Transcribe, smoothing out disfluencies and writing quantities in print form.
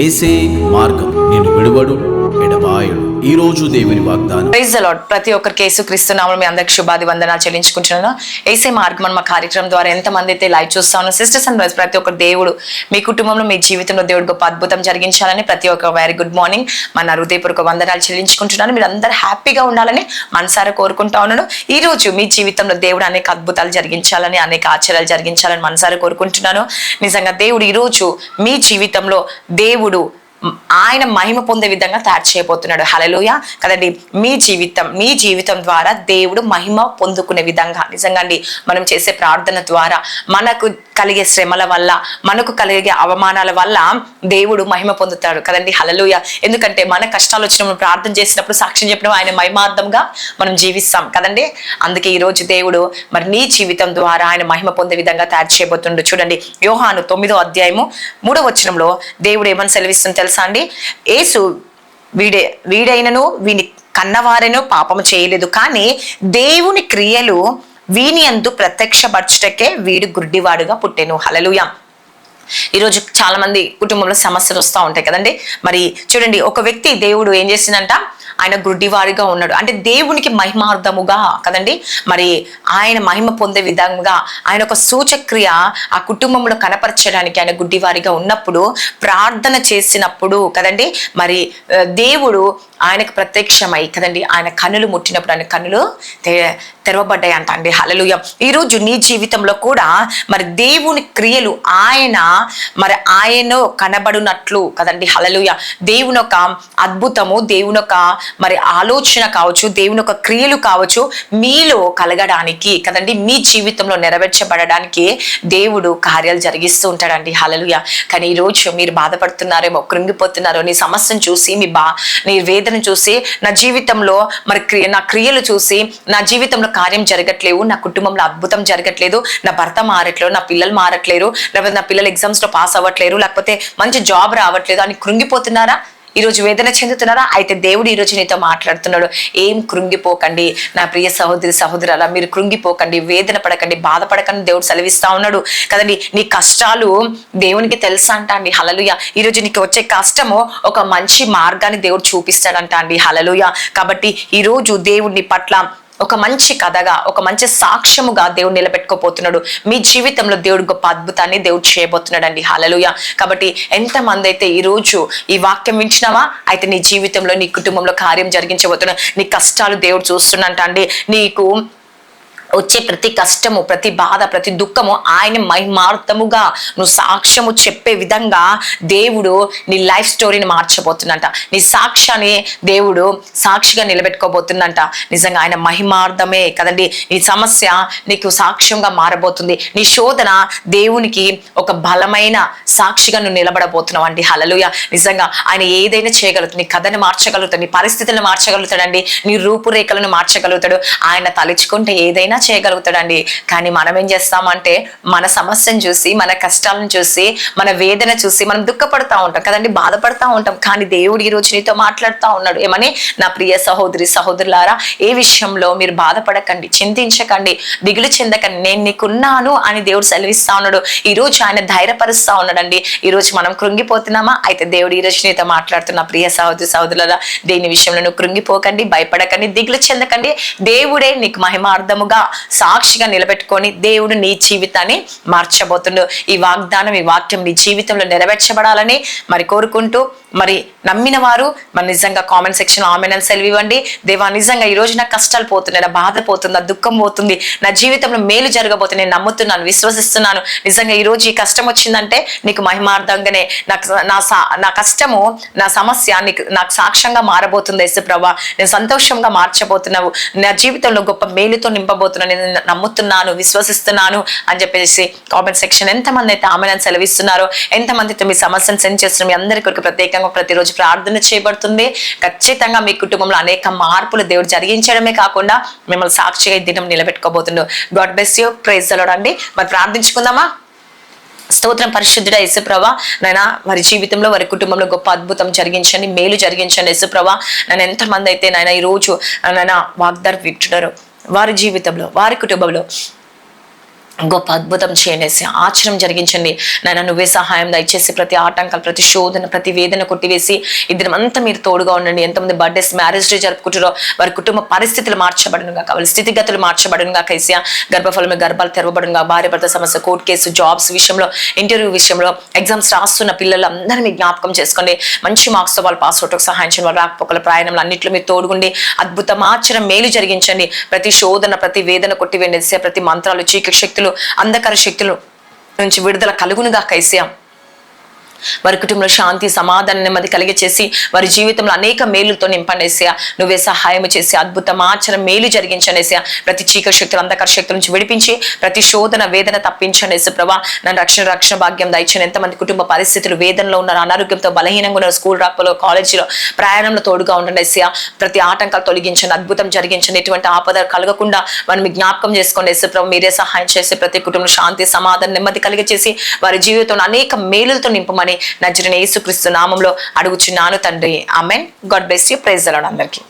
ఏసే మార్గం నేను విడువడు ఎడబాయడు. ఈ రోజు దేవుని వాగ్దానం. Praise the lord. ప్రతి ఒక్కరికి యేసుక్రీస్తు నామములో మీ అందరికి శుభాది వందనాలు చెల్లించుకుంటున్నాను. ఏసే మార్గం అన్న మా కార్యక్రమం ద్వారా ఎంతమంది అయితే లైవ్ చూస్తా ఉన్నారో సిస్టర్స్ అండ్ బ్రదర్స్, ప్రతి ఒక్క దేవుడు మీ కుటుంబంలో మీ జీవితంలో దేవుడు గొప్ప అద్భుతం జరిగించాలని ప్రతి ఒక్క వెరీ గుడ్ మార్నింగ్ మన హృదయపూర్వక వందనాలు చెల్లించుకుంటున్నాను. మీరు అందరూ హ్యాపీగా ఉండాలని మనసారా కోరుకుంటా ఉన్నాను. ఈ రోజు మీ జీవితంలో దేవుడు అనేక అద్భుతాలు జరిగించాలని, అనేక ఆశ్చర్యాలు జరిగించాలని మనసారా కోరుకుంటున్నాను. నిజంగా దేవుడు ఈ రోజు మీ జీవితంలో దేవుడు ఆయన మహిమ పొందే విధంగా తయారు చేయబోతున్నాడు. హల్లెలూయా కదండి. మీ జీవితం ద్వారా దేవుడు మహిమ పొందుకునే విధంగా నిజంగా అండి మనం చేసే ప్రార్థన ద్వారా మనకు కలిగే శ్రమల వల్ల, మనకు కలిగే అవమానాల వల్ల దేవుడు మహిమ పొందుతాడు కదండి. హల్లెలూయా. ఎందుకంటే మన కష్టాలు వచ్చినప్పుడు ప్రార్థన చేసినప్పుడు సాక్ష్యం చెప్పినప్పుడు ఆయన మహిమార్థంగా మనం జీవిస్తాం కదండి. అందుకే ఈ రోజు దేవుడు మరి నీ జీవితం ద్వారా ఆయన మహిమ పొందే విధంగా తయారు చేయబోతుండు. చూడండి, యోహాను 9వ అధ్యాయము 3వ వచనంలో దేవుడు ఏమని సెలవిస్తుంది తెలుసా అండి? యేసు వీడైనను వీని కన్నవారెనో పాపము చేయలేదు, కానీ దేవుని క్రియలు వీని యందు ప్రత్యక్షపరచుటకే వీడు గుడ్డివాడుగా పుట్టెను. హల్లెలూయా. ఈరోజు చాలా మంది కుటుంబంలో సమస్యలు వస్తూ ఉంటాయి కదండి. మరి చూడండి, ఒక వ్యక్తి దేవుడు ఏం చేసిందంట, ఆయన గుడ్డివాడిగా ఉన్నాడు. అంటే దేవునికి మహిమార్థముగా కదండి, మరి ఆయన మహిమ పొందే విధంగా ఆయన ఒక సూచక్రియ ఆ కుటుంబంలో కనపరచడానికి ఆయన గుడ్డివారిగా ఉన్నప్పుడు ప్రార్థన చేసినప్పుడు కదండి, మరి దేవుడు ఆయనకు ప్రత్యక్షమై కదండి, ఆయన కన్నులు ముట్టినప్పుడు ఆయన కన్నులు తెరవబడ్డాయి అంట అండి. హల్లెలూయా. ఈరోజు నీ జీవితంలో కూడా మరి దేవుని క్రియలు ఆయన కనబడునట్లు కదండి. హల్లెలూయా. దేవుని ఒక అద్భుతము, దేవుని ఒక మరి ఆలోచన కావచ్చు, దేవుని ఒక క్రియలు కావచ్చు మీలో కలగడానికి కదండి, మీ జీవితంలో నెరవేర్చబడడానికి దేవుడు కార్యాలు జరిగిస్తూ ఉంటాడండి. హల్లెలూయా. కానీ ఈరోజు మీరు బాధపడుతున్నారేమో, కృంగిపోతున్నారో, నీ సమస్యను చూసి నీ వేదన చూసి, నా జీవితంలో మరి నా క్రియలు చూసి నా జీవితంలో కార్యం జరగట్లేవు, నా కుటుంబంలో అద్భుతం జరగట్లేదు, నా భర్త మారట్లేదు, నా పిల్లలు మారట్లేరు, లేకపోతే నా పిల్లలు ఎగ్జామ్స్ లో పాస్ అవ్వట్లేరు, లేకపోతే మంచి జాబ్ రావట్లేదు అని కృంగిపోతున్నారా? ఈరోజు వేదన చెందుతున్నారా? అయితే దేవుడు ఈరోజు నీతో మాట్లాడుతున్నాడు. ఏం కృంగిపోకండి నా ప్రియ సహోదరి సహోదరులా, మీరు కృంగిపోకండి, వేదన పడకండి, బాధపడకండి దేవుడు సెలవిస్తా ఉన్నాడు కదండి. నీ కష్టాలు దేవునికి తెలుసా అంట అండి. హల్లెలూయా. ఈరోజు నీకు వచ్చే కష్టము ఒక మంచి మార్గాన్ని దేవుడు చూపిస్తాడంట అండి. హల్లెలూయా. కాబట్టి ఈరోజు దేవుడిని పట్ల ఒక మంచి కథగా, ఒక మంచి సాక్ష్యముగా దేవుడు నిలబెట్టుకోపోతున్నాడు. మీ జీవితంలో దేవుడు గొప్ప అద్భుతాన్ని దేవుడు చేయబోతున్నాడు అండి. హల్లెలూయా. కాబట్టి ఎంతమంది అయితే ఈ రోజు ఈ వాక్యం వింటున్నావా, అయితే నీ జీవితంలో నీ కుటుంబంలో కార్యం జరిగించబోతున్నా, నీ కష్టాలు దేవుడు చూస్తున్నంట అండి. నీకు వచ్చే ప్రతి కష్టము, ప్రతి బాధ, ప్రతి దుఃఖము ఆయన మహిమార్థముగా నువ్వు సాక్ష్యము చెప్పే విధంగా దేవుడు నీ లైఫ్ స్టోరీని మార్చబోతుందంట. నీ సాక్ష్యాన్ని దేవుడు సాక్షిగా నిలబెట్టుకోబోతుందంట. నిజంగా ఆయన మహిమార్థమే కదండి. నీ సమస్య నీకు సాక్ష్యంగా మారబోతుంది. నీ శోధన దేవునికి ఒక బలమైన సాక్షిగా నువ్వు నిలబడబోతున్నావు అండి. హల్లెలూయా. నిజంగా ఆయన ఏదైనా చేయగలుగుతాడు. నీ కథను మార్చగలుగుతాడు, నీ పరిస్థితులను మార్చగలుగుతాడండి, నీ రూపురేఖలను మార్చగలుగుతాడు. ఆయన తలుచుకుంటే ఏదైనా చేయగలుగుతాడండి. కానీ మనం ఏం చేస్తామంటే మన సమస్యను చూసి, మన కష్టాలను చూసి, మన వేదన చూసి మనం దుఃఖపడతా ఉంటాం కదండి, బాధపడతా ఉంటాం. కానీ దేవుడు ఈ రోజు నీతో మాట్లాడుతూ ఉన్నాడు. ఏమని? నా ప్రియ సహోదరి సహోదరులారా, ఏ విషయంలో మీరు బాధపడకండి, చింతించకండి, దిగులు చెందకండి, నేను నీకున్నాను అని దేవుడు సెలవిస్తా ఉన్నాడు. ఈ రోజు ఆయన ధైర్యపరుస్తా ఉన్నాడండి. ఈ రోజు మనం కృంగిపోతున్నామా? అయితే దేవుడు ఈ రోజు నీతో మాట్లాడుతున్న ప్రియ సహోదరి సహోదరులారా, దేని విషయంలో నువ్వు కృంగిపోకండి, భయపడకండి, దిగులు చెందకండి. దేవుడే నీకు మహిమార్థముగా సాక్షిగా నిలబెట్టుకొని దేవుడు నీ జీవితాన్ని మార్చబోతుండు. ఈ వాగ్దానం, ఈ వాక్యం నీ జీవితంలో నెరవేర్చబడాలని మరి కోరుకుంటూ, మరి నమ్మిన వారు మరి నిజంగా కామెంట్ సెక్షన్ ఆమెన్ అని సెలవివ్వండి. దేవా, నిజంగా ఈ రోజు నా కష్టాలు పోతున్నాయి, నా బాధ పోతుంది, నా దుఃఖం పోతుంది, నా జీవితంలో మేలు జరగబోతుంది, నేను నమ్ముతున్నాను, విశ్వసిస్తున్నాను. నిజంగా ఈ రోజు ఈ కష్టం వచ్చిందంటే నీకు మహిమార్థంగానే నా కష్టము, నా సమస్య నాకు సాక్ష్యంగా మారబోతుంది. యేసు ప్రభువా, నేను సంతోషంగా మార్చబోతున్నావు, నా జీవితంలో గొప్ప మేలుతో నింపబోతున్నాను, నేను నమ్ముతున్నాను, విశ్వసిస్తున్నాను అని చెప్పేసి కామెంట్ సెక్షన్ ఎంతమంది అయితే ఆమెను సెలవిస్తున్నారో, ఎంతమంది అయితే మీ సమస్యను సెండ్ చేస్తున్నారు, మీ అందరి కొరకు ప్రత్యేకంగా ప్రతిరోజు ప్రార్థన చేయబడుతుంది. ఖచ్చితంగా మీ కుటుంబంలో అనేక మార్పులు దేవుడు జరిగించడమే కాకుండా మిమ్మల్ని సాక్షిగా ఈ దినం నిలబెట్టుకోబోతుండు. God bless you. Praise the Lord అండి. మరి ప్రార్థించుకుందామా? స్తోత్రం పరిశుద్ధుడా యేసుప్రభా, నైనా వారి జీవితంలో, వారి కుటుంబంలో గొప్ప అద్భుతం జరిగించండి, మేలు జరిగించండి యేసుప్రభా. నన్ను ఎంతమంది అయితే నాయన ఈరోజు నైనా వాగ్దానం వింటున్నారు, వారి జీవితంలో, వారి కుటుంబంలో గొప్ప అద్భుతం చేయండి, ఆశ్చర్యం జరిగించండి నాయన. నువ్వే సహాయం దయచేసి ప్రతి ఆటంకాలు, ప్రతి శోధన, ప్రతి వేదన కొట్టివేసి ఇద్దరంతా మీరు తోడుగా ఉండండి. ఎంతమంది బర్త్డేస్, మ్యారేజ్ డే జరుపుకుంటారో వారి కుటుంబ పరిస్థితులు మార్చబడునుగా, వాళ్ళ స్థితిగతులు మార్చబడునుగా, కైసియా గర్భఫలమే గర్భాలు తెరవబడునుగా, భార్య భర్త సమస్య, కోర్టు కేసు, జాబ్స్ విషయంలో, ఇంటర్వ్యూ విషయంలో, ఎగ్జామ్స్ రాస్తున్న పిల్లలందరినీ జ్ఞాపకం చేసుకోండి. మంచి మార్క్స్తో వాళ్ళు పాస్ అవుట్కి సహాయం చేయండి. వాళ్ళ రాకపోకల ప్రయాణంలో అన్నింటిలో మీరు తోడుగుండి అద్భుతం, ఆశ్చర్యం, మేలు జరిగించండి. ప్రతి శోధన, ప్రతి వేదన కొట్టివేయండి. ప్రతి మంత్రాలు, చీకటి శక్తులు, అంధకార శక్తులు నుంచి విడుదల కలుగునుగా కైసియా. వారి కుటుంబంలో శాంతి, సమాధానం, నెమ్మది కలిగ చేసి వారి జీవితంలో అనేక మేలులతో నింపండి ఏసయ్యా. నువ్వే సహాయం చేసి అద్భుతం, ఆచరణ, మేలు జరిగించండి ఏసయ్యా. ప్రతి చీకటి శక్తులు, అంధకార శక్తుల నుంచి విడిపించి ప్రతి శోధన, వేదన తప్పించండి యేసు ప్రభా. నన్ను రక్షణ భాగ్యం దయచేయండి. ఎంతమంది కుటుంబ పరిస్థితులు వేదనలో ఉన్నారు, అనారోగ్యంతో బలహీనంగా ఉన్నారు, స్కూల్ రాకపోలో, కాలేజీలో, ప్రయాణంలో తోడుగా ఉండండి ఏసయ్యా. ప్రతి ఆటంకాలు తొలగించండి, అద్భుతం జరిగించండి. ఎటువంటి ఆపద కలగకుండా మనం జ్ఞాపకం చేసుకోండి యేసు ప్రభా. మీరే సహాయం చేసి ప్రతి కుటుంబంలో శాంతి, సమాధానం, నెమ్మది కలిగ చేసి వారి జీవితంలో అనేక మేలులతో నింపమని నజరేయుడైన యేసుక్రీస్తు నామములో అడుగుచున్నాను తండ్రి, ఆమేన్. God bless you. Praise the Lord అందరికీ.